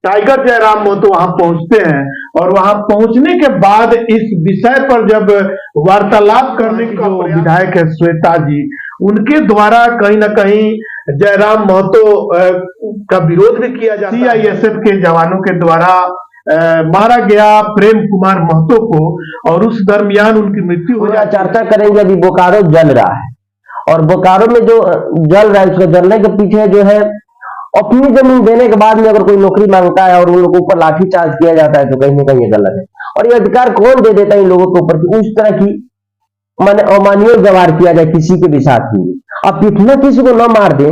Tiger Jairam Mahato वहां पहुंचते हैं और वहां पहुंचने के बाद इस विषय पर जब वार्तालाप करने की जो विधायक है श्वेता जी, उनके द्वारा कहीं ना कहीं जयराम महतो का विरोध भी किया जाता है। सीआईएसएफ के जवानों के द्वारा मारा गया प्रेम कुमार महतो को, और उस दरमियान उनकी मृत्यु हो जाती है। चर्चा करेंगे। अभी बोकारो जल रहा है और बोकारो में जो जल रहा है उसको जलने के पीछे जो है अपनी जमीन देने के बाद में अगर कोई नौकरी मांगता है और उन लोगों के ऊपर लाठीचार्ज किया जाता है तो कहीं ना कहीं ये गलत है। और ये अधिकार कौन दे देता है इन लोगों के ऊपर कि उस तरह की माने अमानवीय व्यवहार किया जाए किसी के भी साथ ही। अब इतना किसी को न मार दे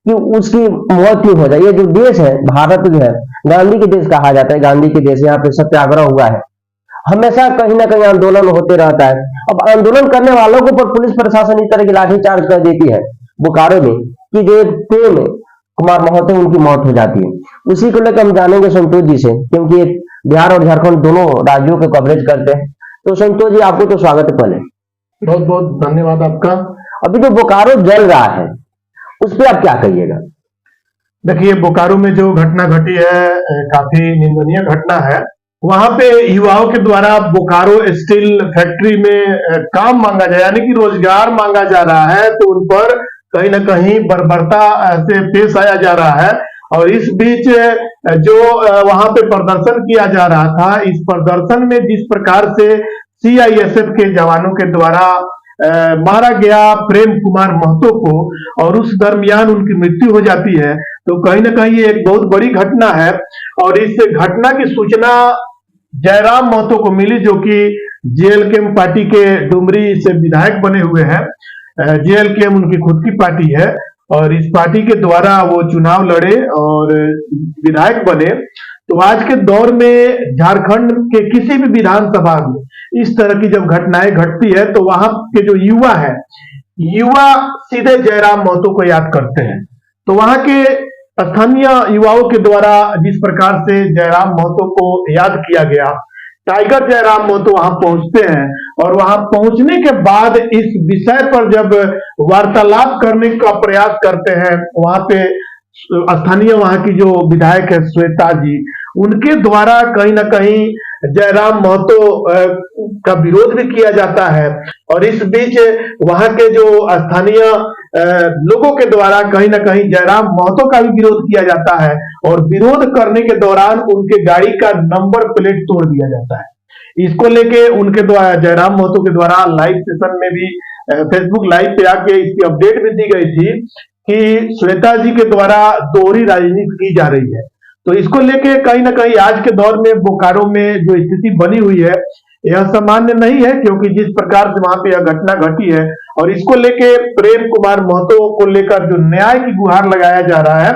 कि उसकी मौत ही हो जाए। ये जो देश है भारत जो है गांधी के देश कहा जाता है, गांधी के देश, यहाँ पे सत्याग्रह हुआ है, हमेशा कहीं ना कहीं आंदोलन होते रहता है। अब आंदोलन करने वालों के ऊपर पुलिस प्रशासन इस तरह की लाठीचार्ज कर देती है बोकारो में कि जो प्रेम कुमार महतो उनकी मौत हो जाती है। उसी को लेकर हम जानेंगे संतोष जी से, क्योंकि बिहार और झारखंड दोनों राज्यों के कवरेज करते हैं। तो संतोष जी आपको तो स्वागत है पहले। बहुत बहुत धन्यवाद आपका। अभी जो बोकारो जल रहा है उस पर आप क्या कहिएगा? देखिए, बोकारो में जो घटना घटी है काफी निंदनीय घटना है। वहां पे युवाओं के द्वारा बोकारो स्टील फैक्ट्री में काम मांगा जाए, यानी कि रोजगार मांगा जा रहा है, तो उन पर कहीं ना कहीं बर्बरता से पेश आया जा रहा है। और इस बीच जो वहां पे प्रदर्शन किया जा रहा था, इस प्रदर्शन में जिस प्रकार से सीआईएसएफ के जवानों के द्वारा मारा गया प्रेम कुमार महतो को, और उस दरमियान उनकी मृत्यु हो जाती है, तो कहीं ना कहीं ये एक बहुत बड़ी घटना है। और इस घटना की सूचना जयराम महतो को मिली, जो कि जेएलकेएम पार्टी के डुमरी से विधायक बने हुए हैं। जेएलकेएम उनकी खुद की पार्टी है और इस पार्टी के द्वारा वो चुनाव लड़े और विधायक बने। तो आज के दौर में झारखंड के किसी भी विधानसभा में इस तरह की जब घटनाएं घटती है तो वहां के जो युवा है, युवा सीधे जयराम महतो को याद करते हैं। तो वहां के स्थानीय युवाओं के द्वारा जिस प्रकार से जयराम महतो को याद किया गया, टाइगर जयराम महतो वहां पहुंचते हैं और वहां पहुंचने के बाद इस विषय पर जब वार्तालाप करने का प्रयास करते हैं, वहां पे स्थानीय वहां की जो विधायक है श्वेता जी, उनके द्वारा कहीं ना कहीं जयराम महतो का विरोध भी किया जाता है। और इस बीच वहां के जो स्थानीय लोगों के द्वारा कहीं ना कहीं जयराम महतो का भी विरोध किया जाता है, और विरोध करने के दौरान उनके गाड़ी का नंबर प्लेट तोड़ दिया जाता है। इसको लेके उनके द्वारा जयराम महतो के द्वारा लाइव सेशन में भी फेसबुक लाइव पे आके इसकी अपडेट भी दी गई थी कि श्वेता जी के द्वारा दोहरी राजनीति की जा रही है। तो इसको लेके कहीं ना कहीं आज के दौर में बोकारो में जो स्थिति बनी हुई है यह सामान्य नहीं है, क्योंकि जिस प्रकार से वहां पे यह घटना घटी है, और इसको लेके प्रेम कुमार महतो को लेकर जो न्याय की गुहार लगाया जा रहा है,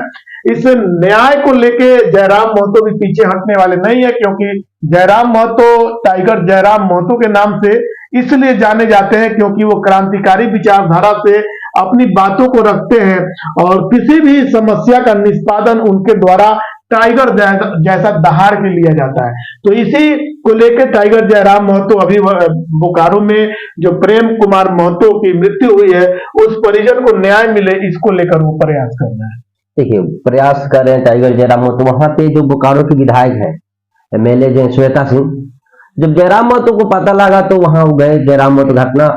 इस न्याय को लेके जयराम महतो भी पीछे हटने वाले नहीं है। क्योंकि जयराम महतो टाइगर जयराम महतो के नाम से इसलिए जाने जाते हैं क्योंकि वो क्रांतिकारी विचारधारा से अपनी बातों को रखते हैं और किसी भी समस्या का निष्पादन उनके द्वारा टाइगर जैसा दहाड़ के लिया जाता है। तो इसी को लेकर टाइगर जयराम महतो अभी बोकारो में जो प्रेम कुमार महतो की मृत्यु हुई है, उस परिजन को न्याय मिले, इसको लेकर वो प्रयास कर रहे हैं। देखिए, प्रयास कर रहे हैं टाइगर जयराम महतो। वहां पे जो बोकारो के विधायक है एमएलए जो श्वेता सिंह, जब जयराम महतो को पता लगा तो वहां गए, जयराम महतो घटना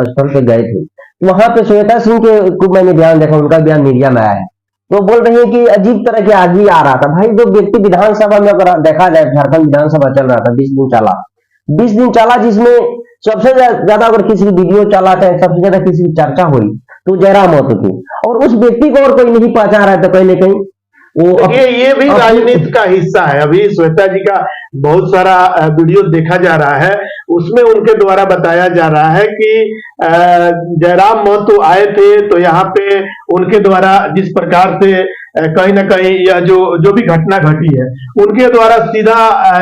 स्थल पे गए थे। वहां पे श्वेता सिंह के को मैंने बयान देखा, उनका बयान मीडिया में आया है। तो बोल रहे हैं कि अजीब तरह के आदमी आ रहा था। भाई, जो व्यक्ति विधानसभा में अगर देखा जाए, झारखंड विधानसभा चल रहा था, 20 दिन चला, जिसमें सबसे ज्यादा अगर किसी की वीडियो चला चाहे सबसे ज्यादा किसी की चर्चा हुई तो जयराम महतो की, और उस व्यक्ति को और कोई नहीं पहचान रहा था कहीं ना कहीं। वो ये भी राजनीति का हिस्सा है। अभी श्वेता जी का बहुत सारा वीडियो देखा जा रहा है, उसमें उनके द्वारा बताया जा रहा है कि जयराम महतो आए थे तो यहाँ पे उनके द्वारा जिस प्रकार से कहीं ना कहीं यह जो भी घटना घटी है, उनके द्वारा सीधा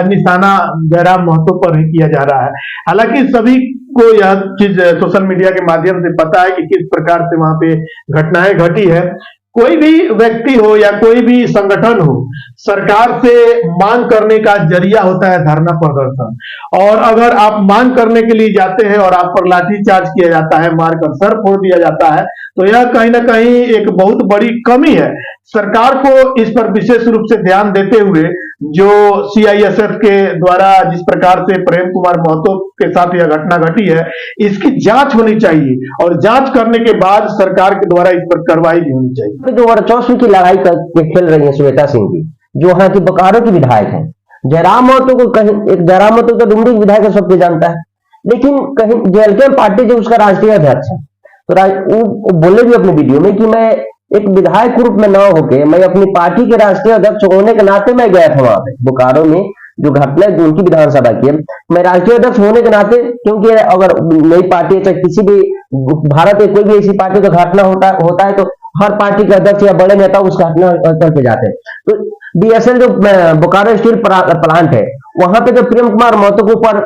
निशाना जयराम महतो पर ही किया जा रहा है। हालांकि सभी को यह चीज सोशल मीडिया के माध्यम से पता है कि किस प्रकार से वहां पे घटनाएं घटी है। कोई भी व्यक्ति हो या कोई भी संगठन हो, सरकार से मांग करने का जरिया होता है धरना प्रदर्शन। और अगर आप मांग करने के लिए जाते हैं और आप पर लाठीचार्ज किया जाता है, मारकर सर फोड़ दिया जाता है, तो यह कहीं ना कहीं एक बहुत बड़ी कमी है। सरकार को इस पर विशेष रूप से ध्यान देते हुए जो सीआईएसएफ के द्वारा जिस प्रकार से प्रेम कुमार महतो के साथ यह घटना घटी है, इसकी जांच होनी चाहिए और जांच करने के बाद सरकार के द्वारा इस पर कार्रवाई भी होनी चाहिए। जो वर्चस्व की लड़ाई करके खेल रही है श्वेता सिंह जी, जो यहाँ की बोकारो की विधायक है। जयराम महतो को कहीं, एक जयराम महतो तो डुमरी विधायक है, सबको जानता है, लेकिन कहीं जेएलके पार्टी जो उसका राष्ट्रीय अध्यक्ष है, तो वो बोले भी अपने वीडियो में कि मैं एक विधायक रूप में न होके मैं अपनी पार्टी के राष्ट्रीय अध्यक्ष होने के नाते मैं गया था वहां पे बोकारो में जो घटना उनकी विधानसभा की है, मैं राष्ट्रीय अध्यक्ष होने के नाते, क्योंकि अगर नई पार्टी चाहे किसी भी भारत में कोई भी ऐसी पार्टी का घटना होता है तो हर पार्टी के अध्यक्ष या बड़े नेता उस घटना स्थल पे जाते हैं। तो बीएसएल जो बोकारो स्टील प्लांट है, वहां पे जब प्रेम कुमार महतो के ऊपर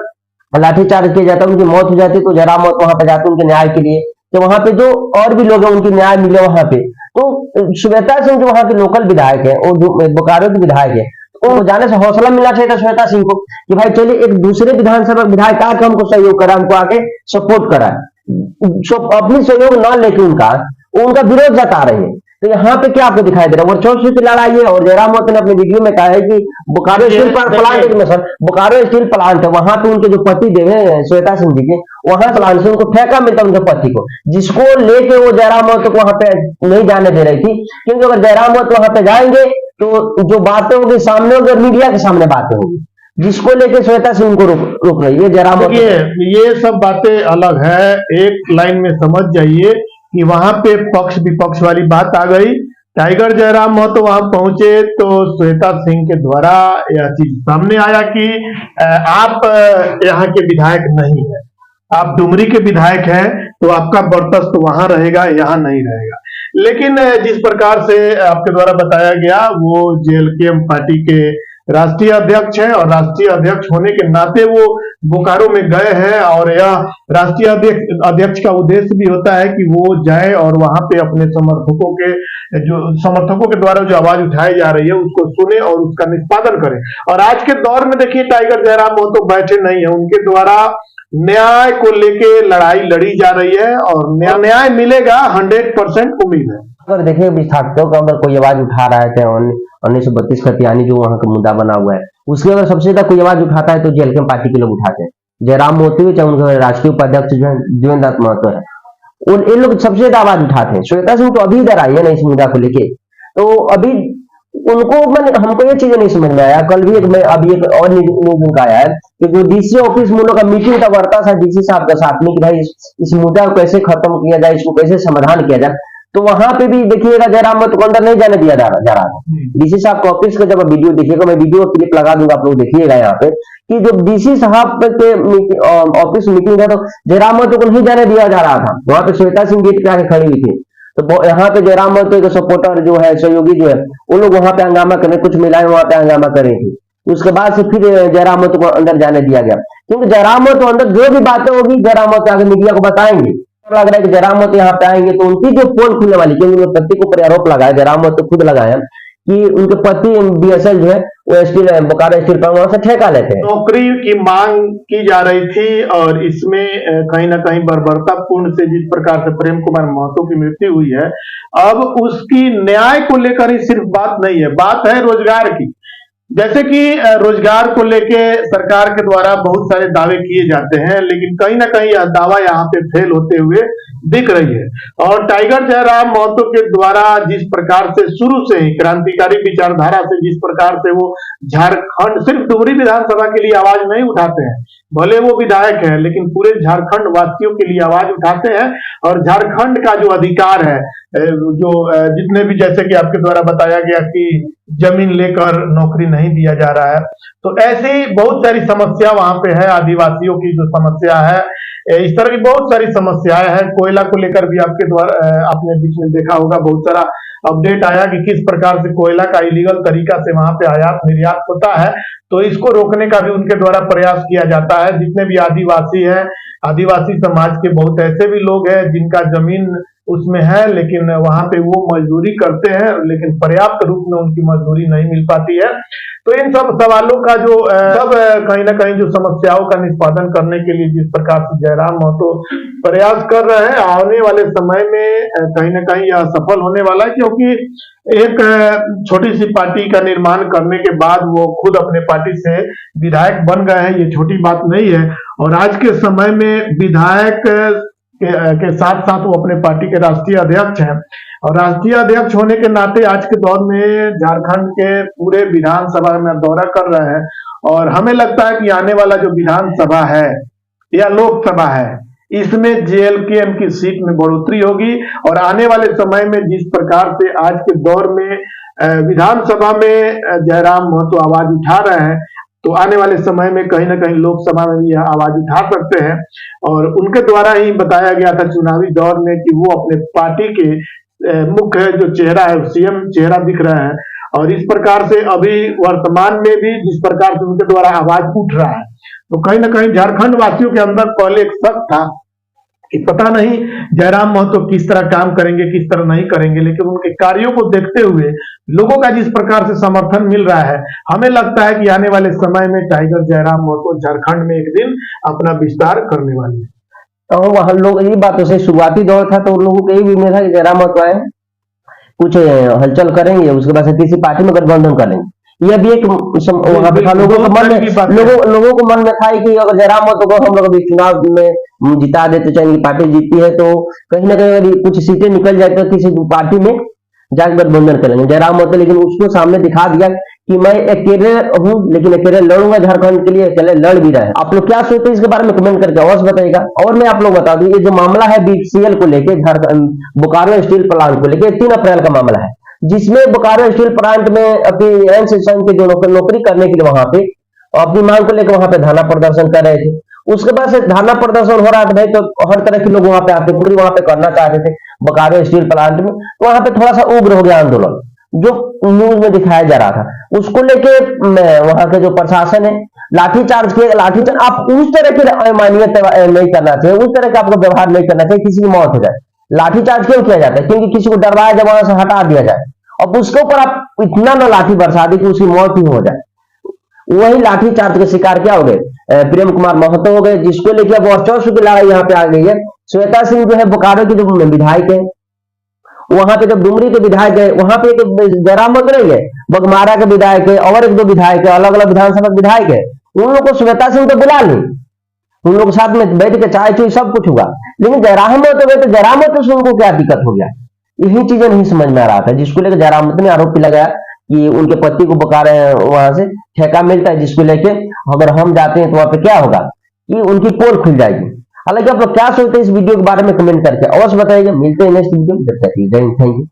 लाठीचार्ज किया जाता है, उनकी मौत हो जाती है, तो जयराम महतो वहां पे जाते हैं उनके न्याय के लिए। तो वहां पे जो और भी लोग हैं उनकी न्याय मिले वहां पे। तो श्वेता सिंह जो वहां के लोकल विधायक है और जो बोकारो की विधायक है, तो जाने से हौसला मिलना चाहिए था श्वेता सिंह को कि भाई चलिए एक दूसरे विधानसभा विधायक आके हमको सहयोग करा, हमको आके सपोर्ट करा। अपनी सहयोग ना लेके उनका विरोध जता रहे हैं। तो यहाँ पे क्या आपको दिखाई दे रहा है? वर्चस्व की लड़ाई है। और जयराम महतो ने अपने वीडियो में कहा है कि बोकारो स्टील प्लांट में सर बोकारो स्टील प्लांट है, वहां पे उनके जो पति देव है श्वेता सिंह जी के, वहां प्लांट से उनको ठेका मिलता उनके पति को, जिसको लेके वो जयराम महतो को वहां पे नहीं जाने दे रही थी। क्योंकि अगर जयराम महतो वहां पे जाएंगे तो जो बातें होगी सामने होगी और मीडिया के सामने बातें होगी, जिसको लेके श्वेता सिंह को रोक रही है जयराम महतो। ये सब बातें अलग है, एक लाइन में समझ जाइए कि वहां पे पक्ष विपक्ष वाली बात आ गई। टाइगर जयराम महतो वहां पहुंचे तो श्वेता सिंह के द्वारा यह चीज सामने आया कि आप यहाँ के विधायक नहीं है, आप डुमरी के विधायक हैं, तो आपका वर्चस्व वहां रहेगा, यहाँ नहीं रहेगा। लेकिन जिस प्रकार से आपके द्वारा बताया गया, वो जेएलके पार्टी के राष्ट्रीय अध्यक्ष है और राष्ट्रीय अध्यक्ष होने के नाते वो बोकारो में गए हैं। और यह राष्ट्रीय अध्यक्ष का उद्देश्य भी होता है कि वो जाए और वहां पे अपने समर्थकों के द्वारा जो आवाज उठाई जा रही है उसको सुने और उसका निष्पादन करे। और आज के दौर में देखिए टाइगर जयराम महतो बैठे नहीं है, उनके द्वारा न्याय को लेके लड़ाई लड़ी जा रही है और न्याय मिलेगा, 100% उम्मीद है। अगर देखिए विस्थापितों का अगर कोई आवाज उठा रहा है, चाहे 1932 खतियानी जो वहां का मुद्दा बना हुआ है, उसकी अगर सबसे ज्यादा कोई आवाज उठाता है तो जेएलके पार्टी के लोग उठाते हैं। जयराम महतो चाहे उनके राष्ट्रीय उपाध्यक्ष जो है देवेंद्र नाथ महतो है, इन लोग सबसे ज्यादा आवाज उठाते हैं। श्वेता सिंह तो अभी इधर आई है ना इस मुद्दा को लेके, तो अभी उनको हमको ये चीजें नहीं समझ में आया। कल भी अभी एक और न्यूज उनका आया है कि जो डीसी ऑफिस में का मीटिंग का वार्ता था डीसी साहब के साथ में कि भाई इस मुद्दा को कैसे खत्म किया जाए, इसको कैसे समाधान किया जाए, तो वहां पे भी देखिएगा जयराम महतो को अंदर नहीं जाने दिया जा रहा था। डीसी साहब के ऑफिस का जब वीडियो देखिएगा, मैं वीडियो क्लिप लगा दूंगा, आप लोग देखिएगा यहाँ पे कि जो डीसी साहब के ऑफिस मीटिंग था तो जयराम महतो को नहीं जाने दिया जा रहा था। वहां पे श्वेता सिंह गेट पे आके खड़ी हुई थी, तो यहाँ पे जयराम महतो के सपोर्टर जो है, सहयोगी जो है, वो लोग वहां पे हंगामा कर रहे, कुछ महिलाएं वहां पे हंगामा कर रही थी। उसके बाद से फिर जयराम महतो को अंदर जाने दिया गया, क्योंकि जयराम महतो अंदर जो भी बातें होगी जयराम महतो आगे मीडिया को बताएंगे। लग रहा है कि जयराम महतो यहाँ पे आएंगे तो उनकी जो पोल खुलने वाली, क्योंकि उनके पति के ऊपर आरोप लगाया, जयराम महतो खुद लगाया कि उनके पति बीएसएल जो है वो बोकारो स्टील प्लांट से ठेका लेते हैं। नौकरी की मांग की जा रही थी और इसमें कहीं ना कहीं बर्बरतापूर्ण से जिस प्रकार से प्रेम कुमार महतो की मृत्यु हुई है, अब उसकी न्याय को लेकर ही सिर्फ बात नहीं है, बात है रोजगार की। जैसे कि रोजगार को लेके सरकार के द्वारा बहुत सारे दावे किए जाते हैं, लेकिन कहीं ना कहीं यह दावा यहाँ पे फेल होते हुए दिख रही है। और टाइगर जयराम महतो के द्वारा जिस प्रकार से शुरू से ही क्रांतिकारी विचारधारा से जिस प्रकार से वो झारखंड, सिर्फ डुमरी विधानसभा के लिए आवाज नहीं उठाते हैं, भले वो विधायक है लेकिन पूरे झारखंड वासियों के लिए आवाज उठाते हैं। और झारखंड का जो अधिकार है, जो जितने भी, जैसे कि आपके द्वारा बताया गया कि जमीन लेकर नौकरी नहीं दिया जा रहा है, तो ऐसी बहुत सारी समस्या वहां पे है। आदिवासियों की जो समस्या है, इस तरह की बहुत सारी समस्याएं हैं। कोयला को लेकर भी आपके द्वारा आपने बीच में देखा होगा, बहुत सारा अपडेट आया कि किस प्रकार से कोयला का इलीगल तरीका से वहां पे आयात निर्यात होता है, तो इसको रोकने का भी उनके द्वारा प्रयास किया जाता है। जितने भी आदिवासी हैं, आदिवासी समाज के बहुत ऐसे भी लोग हैं जिनका जमीन उसमें है, लेकिन वहां पे वो मजदूरी करते हैं, लेकिन पर्याप्त रूप में उनकी मजदूरी नहीं मिल पाती है। तो इन सब सवालों का जो सब कहीं ना कहीं जो समस्याओं का निष्पादन करने के लिए जिस प्रकार से जयराम महतो प्रयास कर रहे हैं, आने वाले समय में कहीं ना कहीं यह सफल होने वाला है, क्योंकि एक छोटी सी पार्टी का निर्माण करने के बाद वो खुद अपने पार्टी से विधायक बन गए हैं, ये छोटी बात नहीं है। और आज के समय में विधायक के साथ साथ वो अपने पार्टी के राष्ट्रीय अध्यक्ष हैं, और राष्ट्रीय अध्यक्ष होने के नाते आज के दौर में झारखंड के पूरे विधानसभा में दौरा कर रहे हैं। और हमें लगता है कि आने वाला जो विधानसभा है या लोकसभा है, इसमें जेएलकेएम की सीट में बढ़ोतरी होगी। और आने वाले समय में जिस प्रकार से आज के दौर में विधानसभा में जयराम महतो आवाज उठा रहे हैं, तो आने वाले समय में कहीं ना कहीं लोकसभा में भी यह आवाज उठा सकते हैं। और उनके द्वारा ही बताया गया था चुनावी दौर में कि वो अपने पार्टी के मुख्य जो चेहरा है, सीएम चेहरा दिख रहा है। और इस प्रकार से अभी वर्तमान में भी जिस प्रकार से उनके द्वारा आवाज उठ रहा है, तो कहीं ना कहीं झारखंड वासियों के अंदर पहले एक शक था कि पता नहीं जयराम महतो किस तरह काम करेंगे, किस तरह नहीं करेंगे, लेकिन उनके कार्यों को देखते हुए लोगों का जिस प्रकार से समर्थन मिल रहा है, हमें लगता है कि आने वाले समय में टाइगर जयराम महतो झारखंड में एक दिन अपना विस्तार करने वाले हैं। तो वहां लोग यही बातों से शुरुआती दौर था, तो उन लोगों को यही भी उम्मीद था कि जयराम महतो आए, कुछ हलचल करेंगे, उसके बाद से किसी पार्टी में गठबंधन करेंगे। यह भी एक वहां पे था, लोगों को मन में था कि अगर जयराम महतो को हम लोग अभी चुनाव में जिता देते, चाहे पार्टी जीती है, तो कहीं ना कहीं अगर कुछ सीटें निकल जाए तो किसी पार्टी में जाकर गठबंधन करेंगे जयराम महतो। लेकिन उसको सामने दिखा दिया कि मैं अकेले हूँ, लेकिन अकेले लड़ूंगा झारखंड के लिए, अकेले लड़ भी रहे। आप लोग क्या सोचते हैं इसके बारे में कमेंट करके अवश्य बताइएगा। और मैं आप लोग बता दूं, ये जो मामला है बीसीएल को लेके, झारखंड बोकारो स्टील प्लांट को लेके, 3 अप्रैल का मामला है, जिसमें बोकारो स्टील प्लांट में अपनी एन सेशन के जो नौकरी करने के लिए वहां पे अपनी मांग को लेकर वहां पे धरना प्रदर्शन कर रहे थे। उसके बाद से धरना प्रदर्शन हो रहा था भाई, तो हर तरह के लोग वहां पे आते, पूरी वहां पे करना चाहते थे बोकारो स्टील प्लांट में। वहां पे थोड़ा सा उग्र हो गया आंदोलन, जो न्यूज में दिखाया जा रहा था। उसको लेके वहां के जो प्रशासन है लाठीचार्ज किया। लाठीचार्ज आप उस तरह की अमानियत नहीं करना चाहिए, उस तरह का आपको व्यवहार नहीं करना चाहिए, किसी की मौत हो जाए। लाठीचार्ज क्यों किया जाता है? क्योंकि किसी को डरवाया जाए, वहां से हटा दिया जाए, अब उसके ऊपर आप इतना ना लाठी बरसा दी कि उसकी मौत ही हो जाए। वही लाठीचार्ज के शिकार क्या हो गए? प्रेम कुमार महतो हो गए, जिसको लेकर अब वर्चस्व की लड़ाई यहाँ पे आ गई है। श्वेता सिंह जो है बोकारो की जो विधायक है, वहां पे जब डुमरी के विधायक है, वहां पे एक जयराम महतो नहीं है, बगमारा के विधायक है, और 1-2 विधायक है, अलग अलग विधानसभा विधायक है। उन लोग को श्वेता सिंह तो बुला ली, उन लोग साथ में बैठ के चाय चुई सब कुछ हुआ, लेकिन जयराम महतो गए तो जयराम महतो से उनको क्या दिक्कत हो गया? यही चीजें नहीं समझ में आ रहा था, जिसको लेकर जयराम महतो ने आरोप लगाया कि उनके पति को बोकारो वहां से ठेका मिलता है, जिसको लेके अगर हम जाते हैं तो वहां पे क्या होगा कि उनकी पोल खुल जाएगी। हालांकि आप लोग क्या सोचते हैं इस वीडियो के बारे में कमेंट करके अवश्य बताइएगा। मिलते हैं नेक्स्ट वीडियो में, जब तक थैंक यू।